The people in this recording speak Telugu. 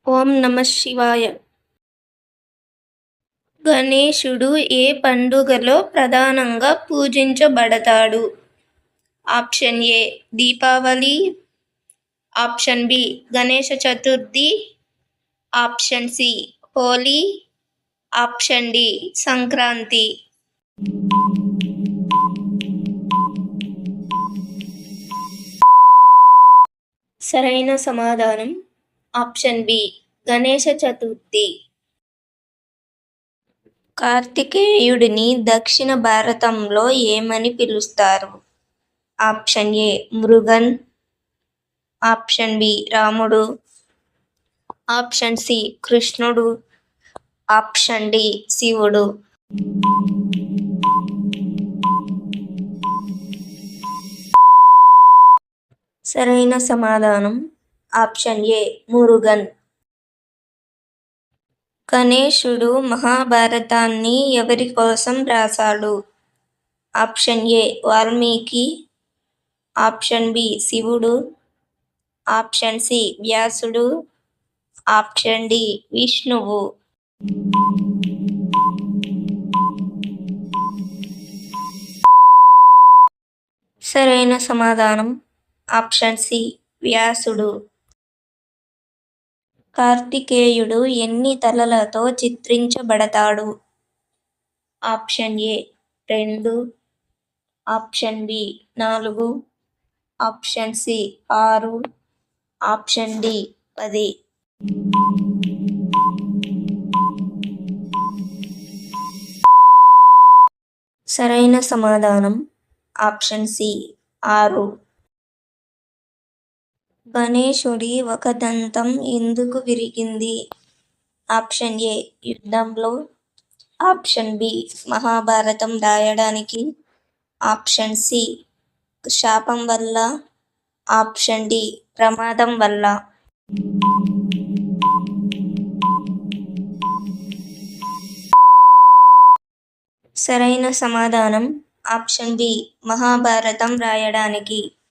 ఓం నమః శివాయ. గణేశుడు ఏ పండుగలో ప్రధానంగా పూజించబడతాడు? Option A Deepavali, option B Ganesha Chaturthi, option C Holi, option D Sankranti. సరైన సమాధానం ఆప్షన్ బి గణేష చతుర్థి. కార్తికేయుడిని దక్షిణ భారతంలో ఏమని పిలుస్తారు? Option A Murugan, option B రాముడు, ఆప్షన్ సి కృష్ణుడు, ఆప్షన్ డి శివుడు. సరైన సమాధానం ఆప్షన్ ఏ మురుగన్. గణేశుడు మహాభారతాన్ని ఎవరి కోసం రాశాడు? Option A Valmiki, option B శివుడు, ఆప్షన్ సి వ్యాసుడు, ఆప్షన్ డి విష్ణువు. సరైన సమాధానం ఆప్షన్ సి వ్యాసుడు. కార్తికేయుడు ఎన్ని తలలతో చిత్రించబడతాడు? Option A 2, option B 4, option C 6, option D 10. సరైన సమాధానం ఆప్షన్ సి 6. గణేశుడి ఒక దంతం ఎందుకు విరిగింది? ఆప్షన్ ఏ యుద్ధంలో, ఆప్షన్ బి మహాభారతం రాయడానికి, ఆప్షన్ సి శాపం వల్ల, ఆప్షన్ డి ప్రమాదం వల్ల. సరైన సమాధానం ఆప్షన్ బి మహాభారతం రాయడానికి.